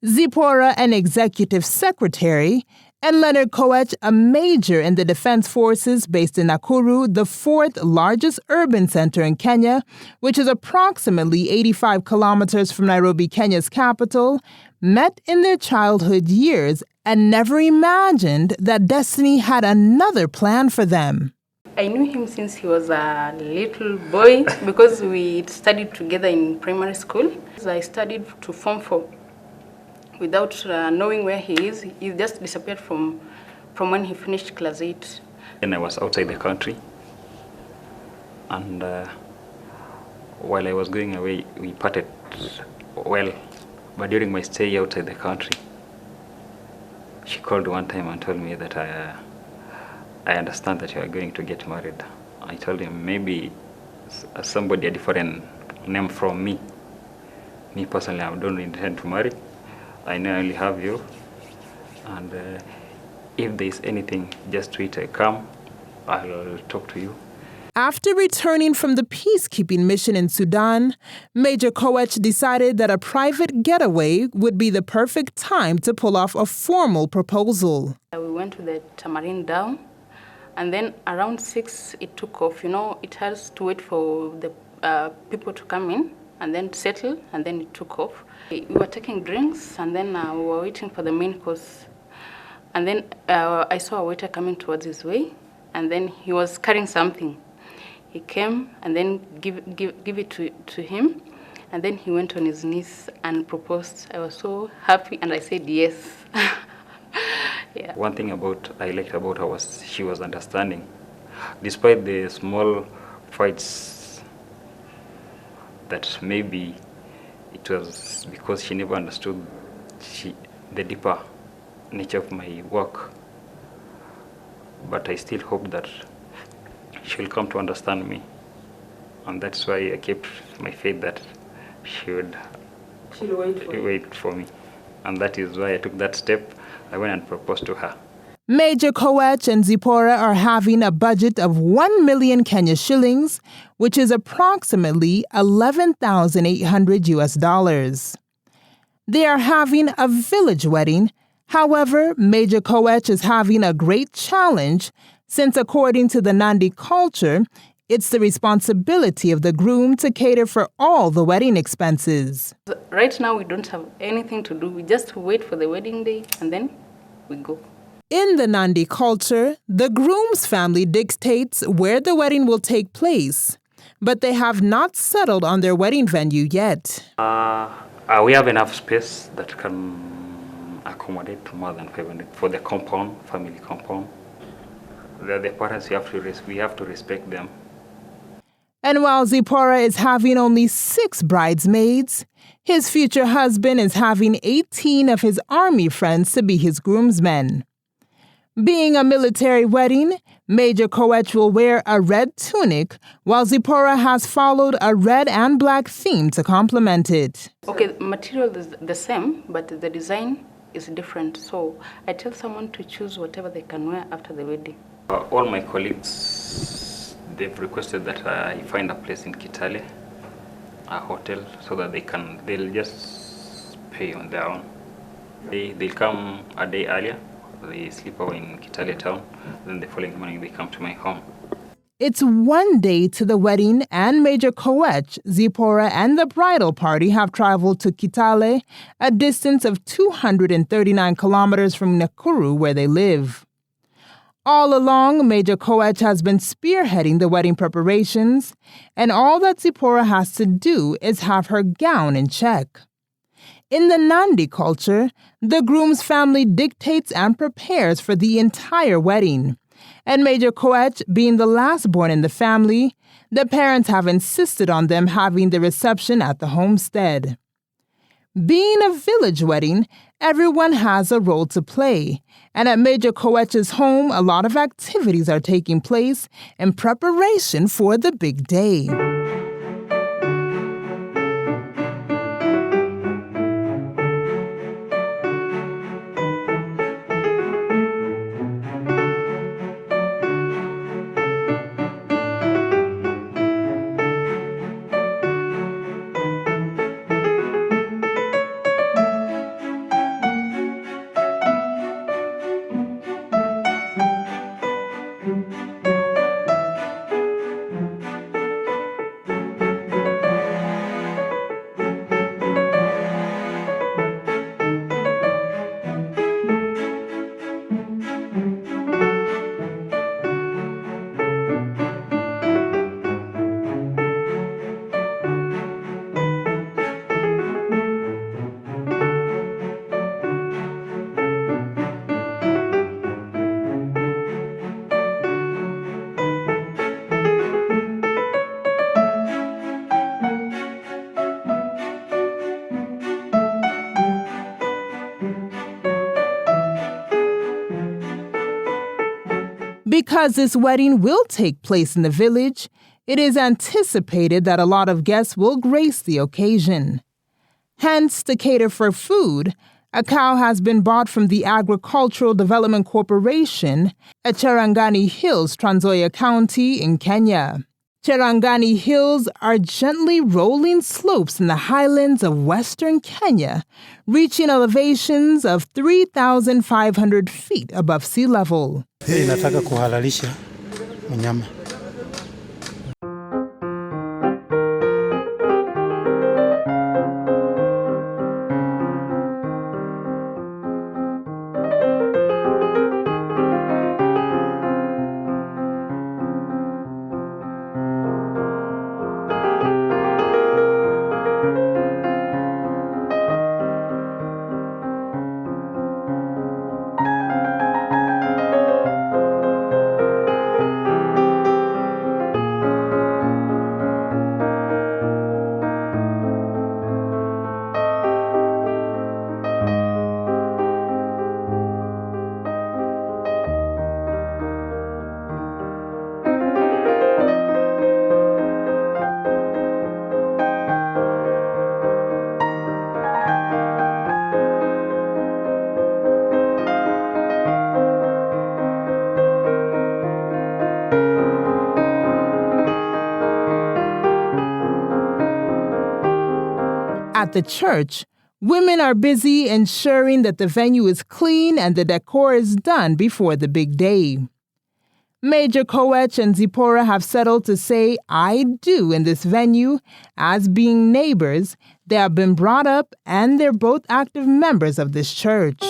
Zipporah an executive secretary, and Leonard Koech a major in the Defense Forces based in Nakuru, the fourth largest urban center in Kenya, which is approximately 85 kilometers from Nairobi, Kenya's capital, met in their childhood years and never imagined that destiny had another plan for them. I knew him since he was a little boy because we studied together in primary school. I studied to Form 4 without knowing where he is. He just disappeared from when he finished class 8. And I was outside the country, and while I was going away, we parted well. But during my stay outside the country, she called one time and told me that I understand that you are going to get married. I told him maybe somebody a different name from me. Me personally, I don't intend to marry. I know I only have you. And if there's anything, just wait, I come. I'll talk to you. After returning from the peacekeeping mission in Sudan, Major Koech decided that a private getaway would be the perfect time to pull off a formal proposal. We went to the Tamarind Dam, and then around 6 it took off. You know, it has to wait for the people to come in and then settle, and then it took off. We were taking drinks, and then we were waiting for the main course. And then I saw a waiter coming towards his way, and then he was carrying something. He came and then give it to him, and then he went on his knees and proposed. I was so happy, and I said yes. Yeah. One thing I liked about her was she was understanding, despite the small fights that maybe it was because she never understood the deeper nature of my work. But I still hope that she'll come to understand me, and that's why I kept my faith that she'll wait for me. And that is why I took that step. I went and proposed to her. Major Koech and Zipporah are having a budget of 1 million Kenya shillings, which is approximately $11,800. They are having a village wedding. However, Major Koech is having a great challenge since, according to the Nandi culture, it's the responsibility of the groom to cater for all the wedding expenses. Right now, we don't have anything to do. We just wait for the wedding day, and then we go. In the Nandi culture, the groom's family dictates where the wedding will take place, but they have not settled on their wedding venue yet. We have enough space that can accommodate more than 500 for the compound, family compound. The parents, we have to respect them. And while Zipporah is having only 6 bridesmaids, his future husband is having 18 of his army friends to be his groomsmen. Being a military wedding, Major Koech will wear a red tunic, while Zipporah has followed a red and black theme to complement it. Okay, the material is the same, but the design is different. So I tell someone to choose whatever they can wear after the wedding. All my colleagues, they've requested that I find a place in Kitale, a hotel, so that they'll just pay on their own. They'll come a day earlier. They sleep over in Kitale town, then the following morning they come to my home. It's one day to the wedding, and Major Koech, Zipporah, and the bridal party have traveled to Kitale, a distance of 239 kilometers from Nakuru, where they live. All along, Major Koech has been spearheading the wedding preparations, and all that Zipporah has to do is have her gown in check. In the Nandi culture, the groom's family dictates and prepares for the entire wedding. And Major Koech, being the last born in the family, the parents have insisted on them having the reception at the homestead. Being a village wedding, everyone has a role to play. And at Major Koech's home, a lot of activities are taking place in preparation for the big day. Because this wedding will take place in the village, it is anticipated that a lot of guests will grace the occasion. Hence, to cater for food, a cow has been bought from the Agricultural Development Corporation at Cherangani Hills, Trans Nzoia County in Kenya. Cherangani Hills are gently rolling slopes in the highlands of western Kenya, reaching elevations of 3,500 feet above sea level. Hii inataka kuhalalisha mnyama. At the church, women are busy ensuring that the venue is clean and the decor is done before the big day. Major Koech and Zipporah have settled to say "I do" in this venue. As being neighbors, they have been brought up and they're both active members of this church.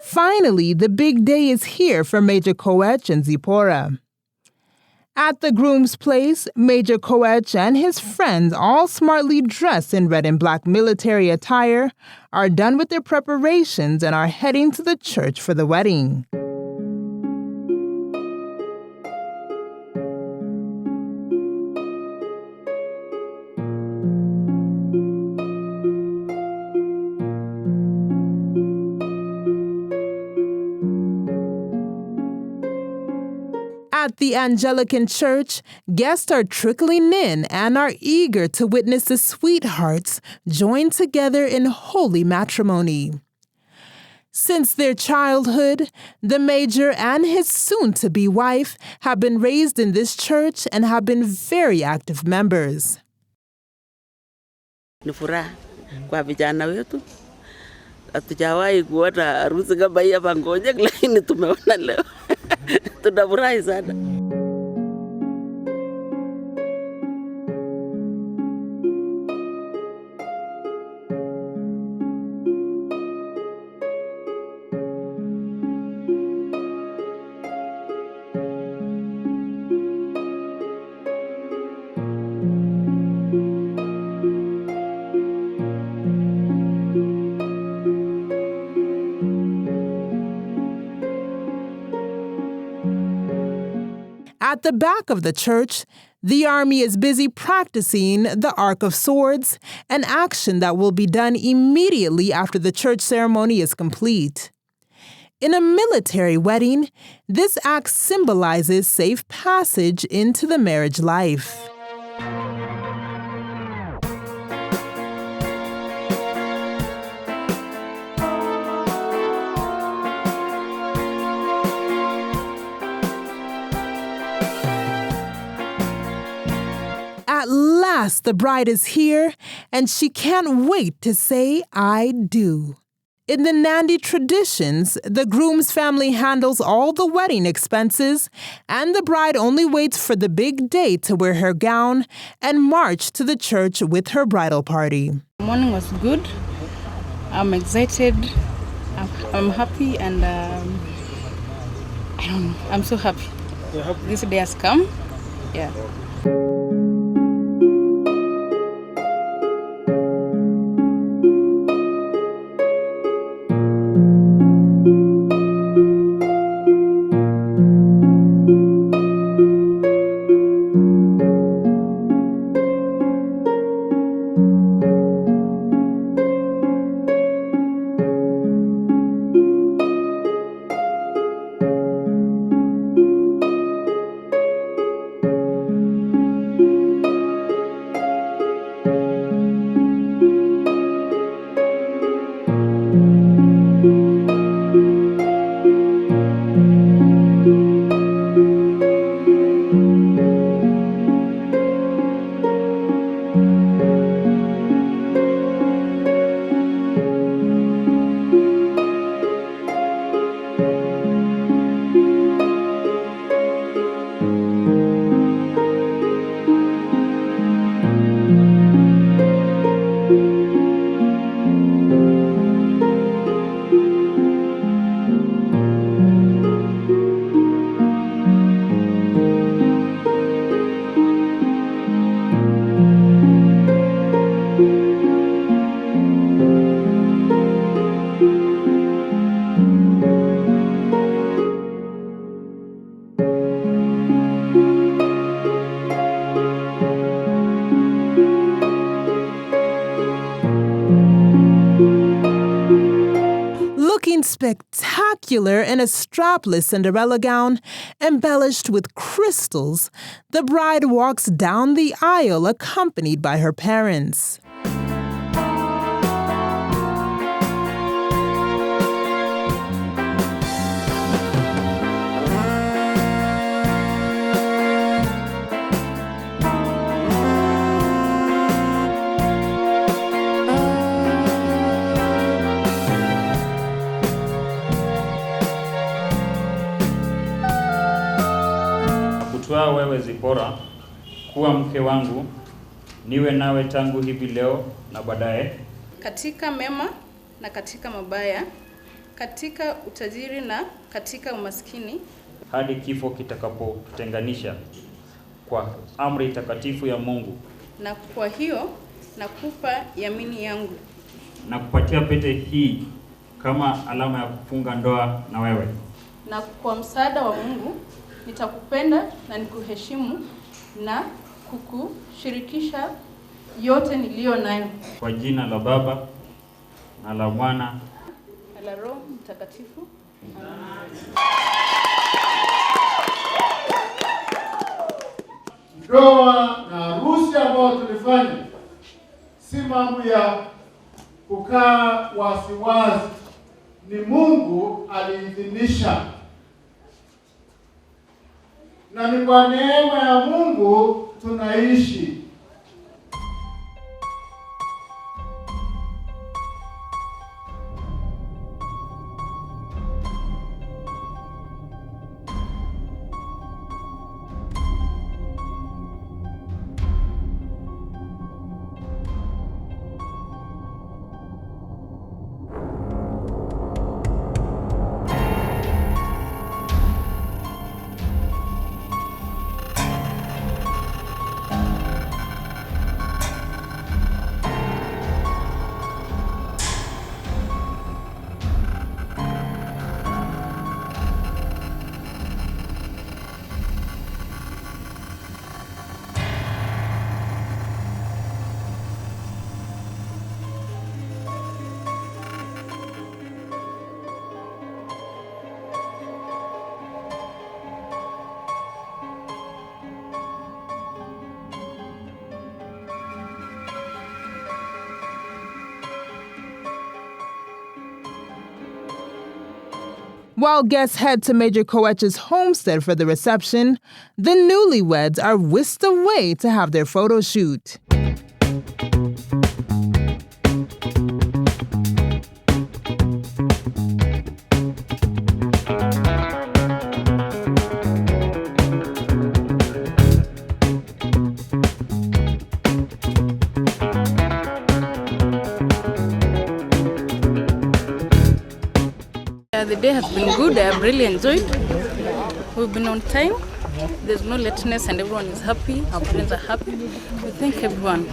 Finally, the big day is here for Major Koech and Zipporah. At the groom's place, Major Koech and his friends, all smartly dressed in red and black military attire, are done with their preparations and are heading to the church for the wedding. At the Anglican Church, guests are trickling in and are eager to witness the sweethearts joined together in holy matrimony. Since their childhood, the Major and his soon-to-be wife have been raised in this church and have been very active members. Ni furaha kwa vijana wetu. Hatujawahi kuona harusi kama hii hapa Ngoja, lakini tumeona leo. Tunafurahi sana. At the back of the church, the army is busy practicing the Arc of Swords, an action that will be done immediately after the church ceremony is complete. In a military wedding, this act symbolizes safe passage into the marriage life. At last, the bride is here, and she can't wait to say, "I do." In the Nandi traditions, the groom's family handles all the wedding expenses, and the bride only waits for the big day to wear her gown and march to the church with her bridal party. The morning was good. I'm excited. I'm happy, and I don't know. I'm so happy. This day has come. Yeah. Looking spectacular in a strapless Cinderella gown embellished with crystals, the bride walks down the aisle accompanied by her parents. Kutwaa wewe Zipora kuwa mke wangu, niwe nawe tangu hivi leo na baadaye, Katika mema na katika mabaya, katika utajiri na katika umaskini, hadi kifo kitakapotutenganisha, kwa amri takatifu ya Mungu. na kwa hiyo nakupa yamini yangu. Na kupatia pete hii kama alama ya kufunga ndoa na wewe. Na kwa msaada wa Mungu nitakupenda na nikuheshimu na kukushirikisha yote niliyo nayo. Kwa jina la Baba na la Mwana Na la Roho Mtakatifu. Ndoa na harusi ambayo tulifanya si mambo ya kukaa wasiwasi, ni Mungu aliidhinisha, na ni kwa neema ya Mungu tunaishi. While guests head to Major Koech's homestead for the reception, the newlyweds are whisked away to have their photo shoot. The day has been good. I have really enjoyed. We've been on time. There's no lateness and everyone is happy. Our parents are happy. We thank everyone.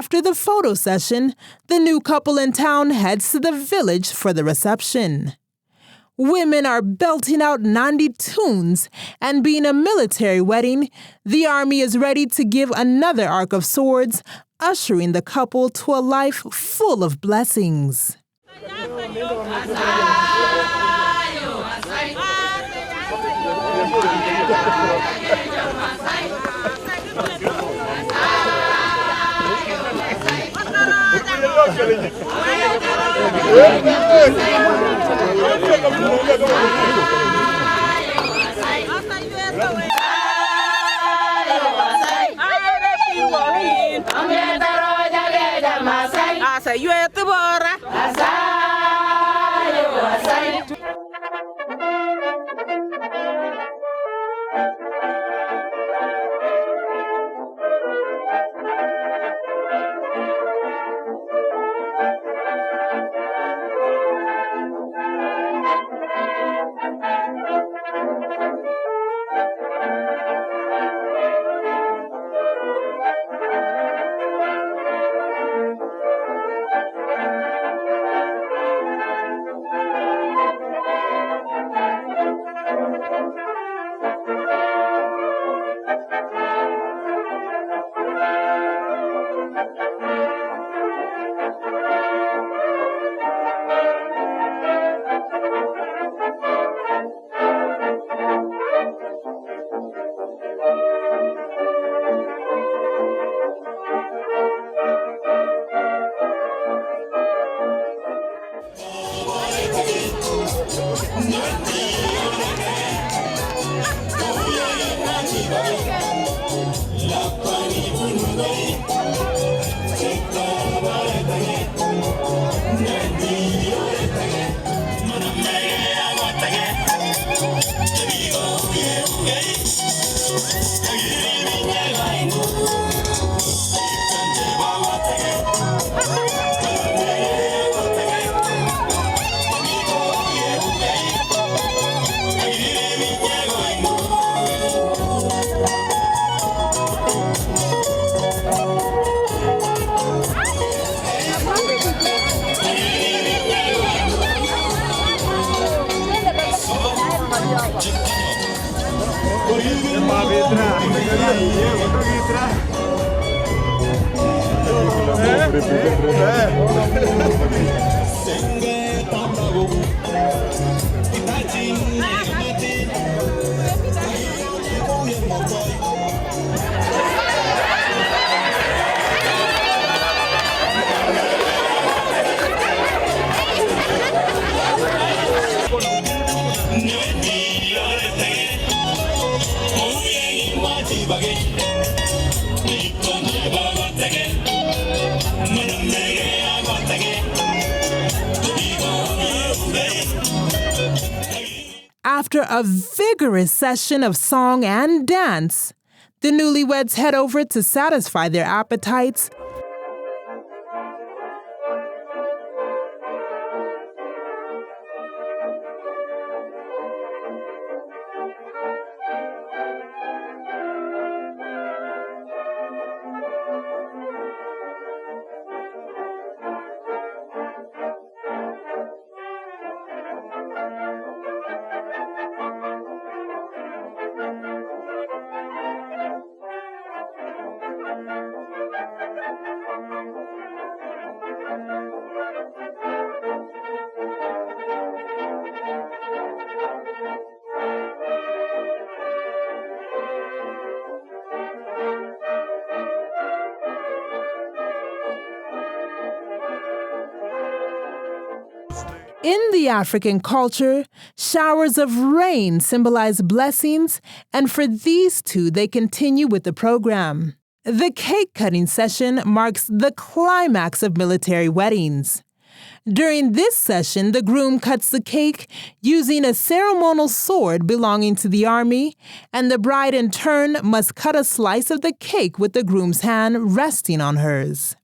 After the photo session, the new couple in town heads to the village for the reception. Women are belting out Nandi tunes, and being a military wedding, the army is ready to give another arc of swords, ushering the couple to a life full of blessings. After a vigorous session of song and dance, the newlyweds head over to satisfy their appetites In the African culture, showers of rain symbolize blessings, and for these two, they continue with the program. The cake-cutting session marks the climax of military weddings. During this session, the groom cuts the cake using a ceremonial sword belonging to the army, and the bride in turn must cut a slice of the cake with the groom's hand resting on hers.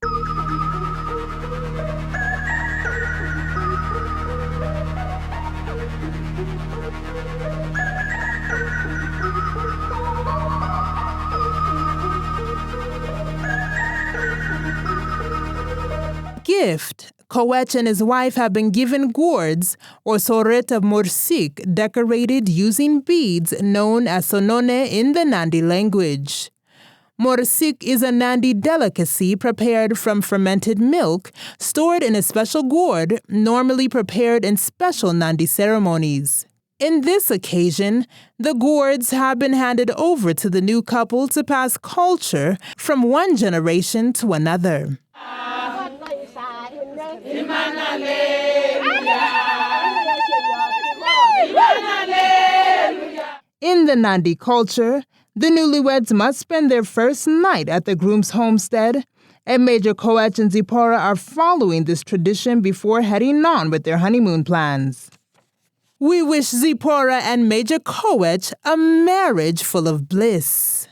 Gift, Kowech and his wife have been given gourds, or soret of morsik, decorated using beads known as sonone in the Nandi language. Morsik is a Nandi delicacy prepared from fermented milk, stored in a special gourd, normally prepared in special Nandi ceremonies. In this occasion, the gourds have been handed over to the new couple to pass culture from one generation to another. In the Nandi culture, the newlyweds must spend their first night at the groom's homestead, and Major Kowech and Zipporah are following this tradition before heading on with their honeymoon plans. We wish Zipporah and Major Kowech a marriage full of bliss.